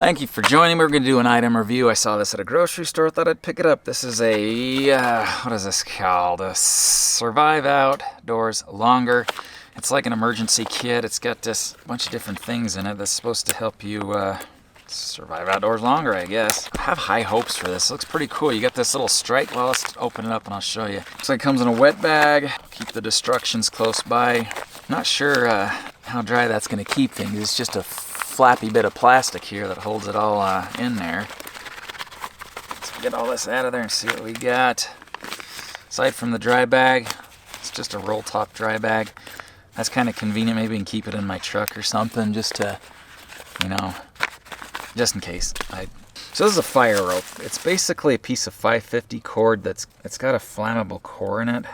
Thank you for joining me. We're going to do an item review. I saw this at a grocery store. Thought I'd pick it up. This is a, what is this called? A Survive Outdoors Longer. It's like an emergency kit. It's got this bunch of different things in it that's supposed to help you survive outdoors longer, I guess. I have high hopes for this. It looks pretty cool. You got this little strike. Well, let's open it up and I'll show you. Looks like it comes in a wet bag. Keep the destructions close by. Not sure how dry that's going to keep things. It's just a flappy bit of plastic here that holds it all in there. Let's get all this out of there and see what we got. Aside from the dry bag, it's just a roll top dry bag. That's kind of convenient. Maybe I can keep it in my truck or something just to, just in case. So this is a fire rope. It's basically a piece of 550 cord it's got a flammable core in it.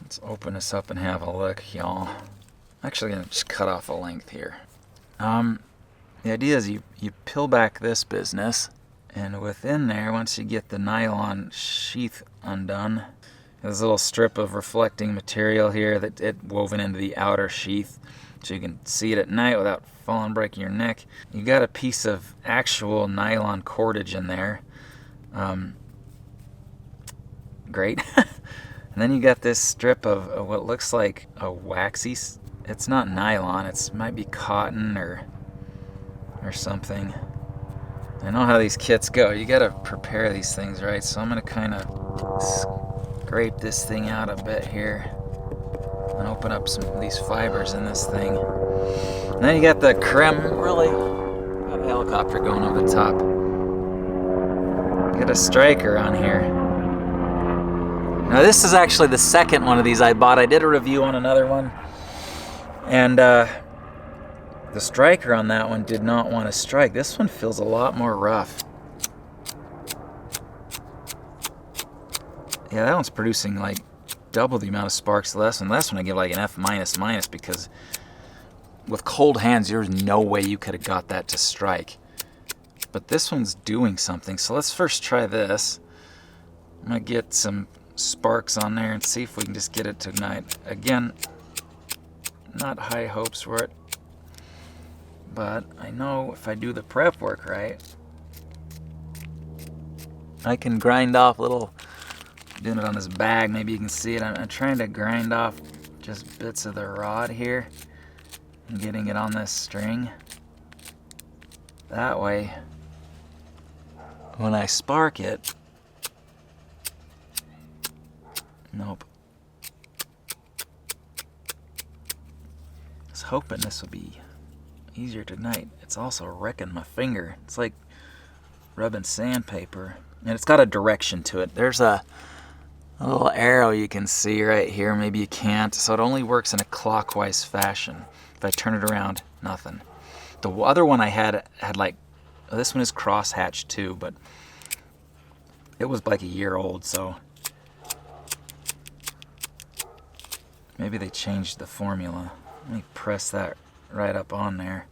Let's open this up and have a look, y'all. I'm actually gonna just cut off a length here. The idea is you peel back this business, and within there, once you get the nylon sheath undone, there's a little strip of reflecting material here that it woven into the outer sheath, so you can see it at night without falling, breaking your neck. You got a piece of actual nylon cordage in there. Great. And then you got this strip of what looks like a waxy. It's not nylon. It might be cotton or something. I know how these kits go. You gotta prepare these things right, so I'm gonna kind of scrape this thing out a bit here and open up some of these fibers in this thing. And then you got the creme, really got a helicopter going over the top. You got a striker on here. Now this is actually the second one of these I bought. I did a review on another one, and the striker on that one did not want to strike. This one feels a lot more rough. Yeah, that one's producing like double the amount of sparks of this one. Last one I give like an F minus because with cold hands, there's no way you could have got that to strike. But this one's doing something. So let's first try this. I'm gonna get some sparks on there and see if we can just get it to ignite. Again, not high hopes for it. But I know if I do the prep work right, I can grind off little, doing it on this bag, maybe you can see it. I'm trying to grind off just bits of the rod here and getting it on this string. That way, when I spark it, nope. I was hoping this would be easier to ignite. It's also wrecking my finger. It's like rubbing sandpaper. And it's got a direction to it. There's a little arrow you can see right here. Maybe you can't. So it only works in a clockwise fashion. If I turn it around, nothing. The other one I had like, this one is cross-hatched too, but it was like a year old, so maybe they changed the formula. Let me press that right up on there.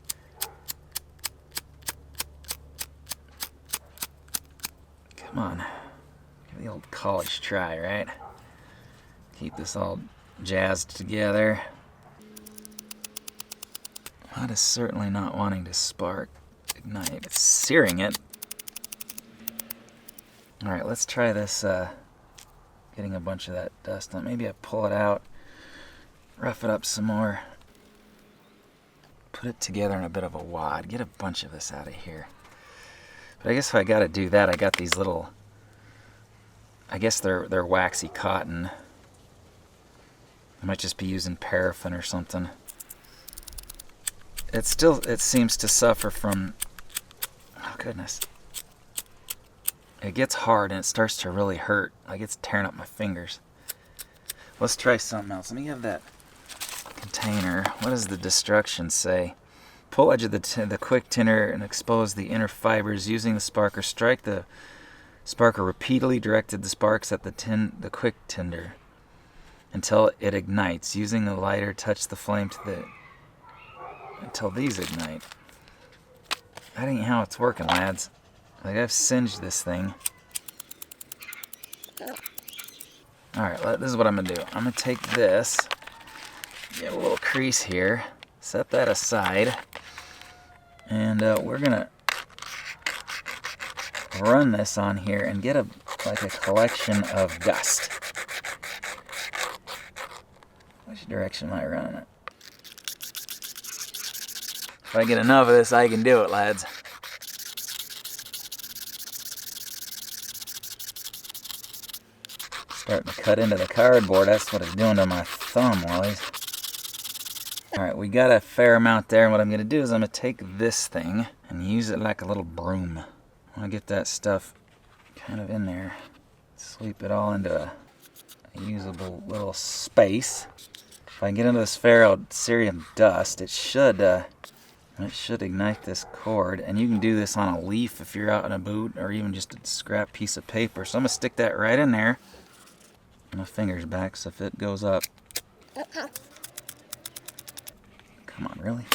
Come on. Give the old college try, right? Keep this all jazzed together. That is certainly not wanting to spark, ignite. It's searing it. Alright, let's try this, getting a bunch of that dust on. Maybe I pull it out, rough it up some more. Put it together in a bit of a wad. Get a bunch of this out of here. But I guess if I got to do that, I got these little, I guess they're waxy cotton. I might just be using paraffin or something. It seems to suffer from, oh goodness. It gets hard and it starts to really hurt. Like it's tearing up my fingers. Let's try something else. Let me have that container. What does the destruction say? Pull edge of the quick tinder and expose the inner fibers using the sparker. Strike the sparker repeatedly. Directed the sparks at the quick tinder until it ignites. Using the lighter, touch the flame until these ignite. That ain't how it's working, lads. Like I've singed this thing. Alright, this is what I'm gonna do. I'm gonna take this. Get a little crease here, set that aside, and we're gonna run this on here and get like a collection of dust. Which direction am I running it? If I get enough of this, I can do it, lads. Starting to cut into the cardboard. That's what it's doing to my thumb, Wallies. Alright, we got a fair amount there, and what I'm going to do is I'm going to take this thing and use it like a little broom. I want to get that stuff kind of in there. Sweep it all into a usable little space. If I get into this ferrocerium dust, it should ignite this cord, and you can do this on a leaf if you're out in a boot, or even just a scrap piece of paper. So I'm going to stick that right in there. My finger's back, so if it goes up... Come on, really?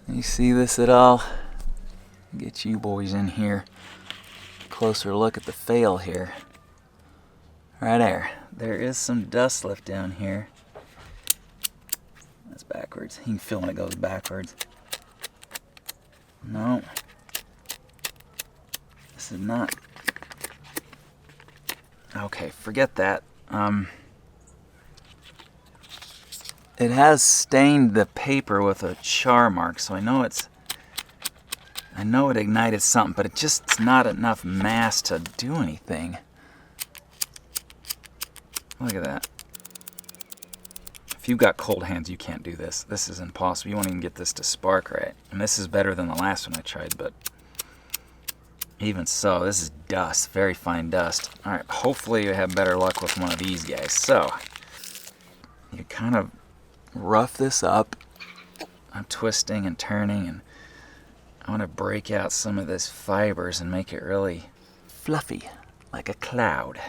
You see this at all? Get you boys in here. Closer look at the fail here. Right there. There is some dust left down here. That's backwards. You can feel when it goes backwards. No. This is not... Okay, forget that. It has stained the paper with a char mark, so I know it ignited something, but it's not enough mass to do anything. Look at that. If you've got cold hands, you can't do this. This is impossible. You won't even get this to spark right. And this is better than the last one I tried, but even so, this is dust, very fine dust. All right, hopefully you have better luck with one of these guys. So, you kind of rough this up. I'm twisting and turning, and I want to break out some of this fibers and make it really fluffy, like a cloud.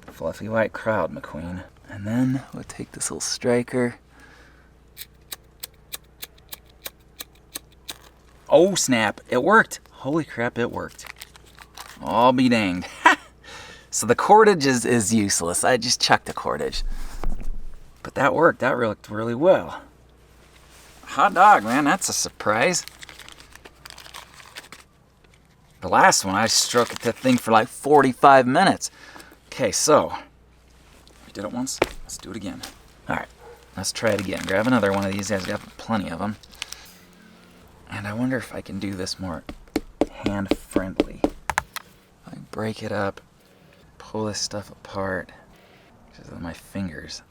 Fluffy white cloud, McQueen. And then we'll take this little striker. Oh snap, it worked. Holy crap, it worked. I'll be danged. So the cordage is useless. I just chucked the cordage. But that worked. That worked really well. Hot dog, man. That's a surprise. The last one, I struck at that thing for like 45 minutes. Okay, so we did it once. Let's do it again. All right, let's try it again. Grab another one of these guys. Got plenty of them. And I wonder if I can do this more hand-friendly. I break it up, pull this stuff apart, just with my fingers.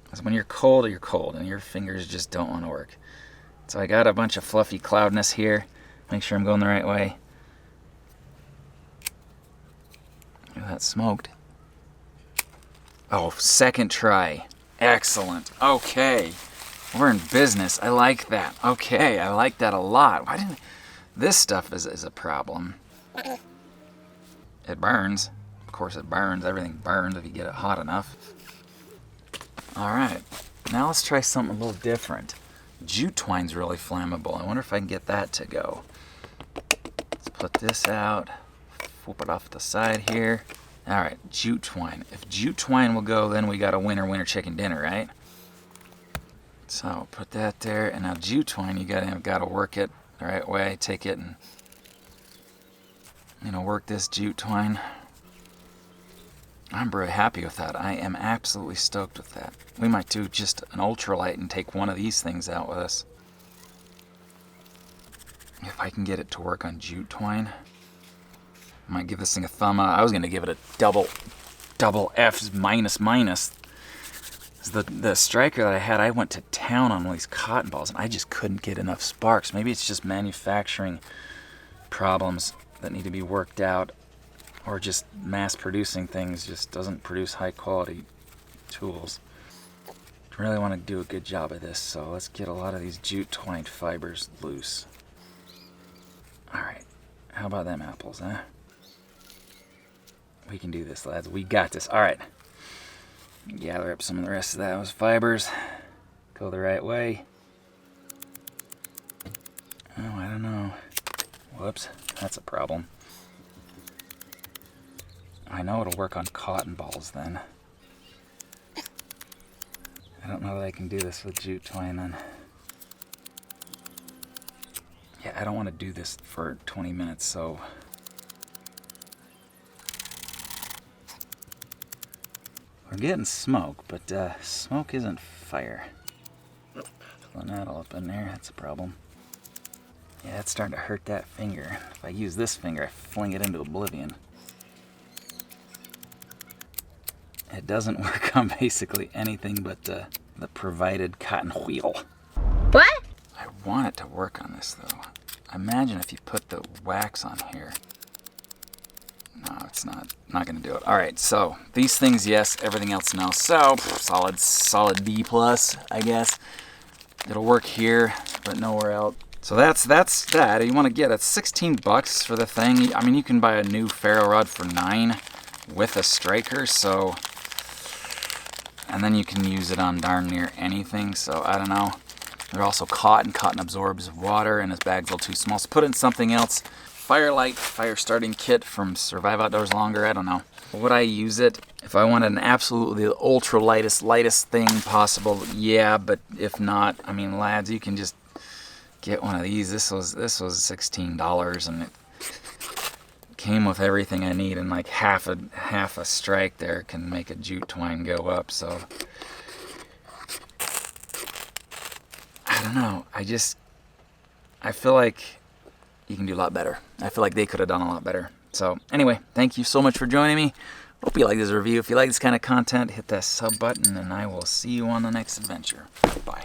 Because when you're cold, and your fingers just don't want to work. So I got a bunch of fluffy cloudness here. Make sure I'm going the right way. Look at that smoked. Oh, second try. Excellent. Okay. We're in business. I like that. Okay, I like that a lot. Why didn't... This stuff is a problem. It burns. Of course it burns. Everything burns if you get it hot enough. Alright. Now let's try something a little different. Jute twine's really flammable. I wonder if I can get that to go. Let's put this out. Whoop it off the side here. Alright, jute twine. If jute twine will go, then we got a winner chicken dinner, right? So put that there, and now jute twine, you gotta work it the right way. Take it and work this jute twine. I'm very happy with that. I am absolutely stoked with that. We might do just an ultralight and take one of these things out with us. If I can get it to work on jute twine. I might give this thing a thumb up. I was gonna give it a double F's minus. The striker that I had, I went to town on all these cotton balls, and I just couldn't get enough sparks. Maybe it's just manufacturing problems that need to be worked out, or just mass-producing things just doesn't produce high-quality tools. I really want to do a good job of this, so let's get a lot of these jute twine fibers loose. Alright, how about them apples, huh? We can do this, lads. We got this. Alright. Gather up some of the rest of those fibers. Go the right way. Oh, I don't know. Whoops, that's a problem. I know it'll work on cotton balls then. I don't know that I can do this with jute twine then. Yeah, I don't want to do this for 20 minutes, so... We're getting smoke, but smoke isn't fire. Pulling that all up in there, that's a problem. Yeah, it's starting to hurt that finger. If I use this finger, I fling it into oblivion. It doesn't work on basically anything but the provided cotton wheel. What? I want it to work on this, though. Imagine if you put the wax on here. No, it's not going to do it. All right, so these things, yes. Everything else, no. So solid B plus, I guess. It'll work here, but nowhere else. So that's that. You want to get it. $16 for the thing. I mean, you can buy a new ferro rod for $9 with a striker. So, and then you can use it on darn near anything. So I don't know. They're also cotton. Cotton absorbs water, and this bag's a little too small. So put it in something else. Lite fire starting kit from Survive Outdoors Longer. I don't know. Would I use it if I wanted an absolutely ultra lightest thing possible? Yeah, but if not, I mean, lads, you can just get one of these. This was $16, and it came with everything I need, and like half a strike there can make a jute twine go up. So I don't know. I feel like you can do a lot better. I feel like they could have done a lot better. So anyway, thank you so much for joining me. Hope you like this review. If you like this kind of content, hit that sub button, and I will see you on the next adventure. Bye.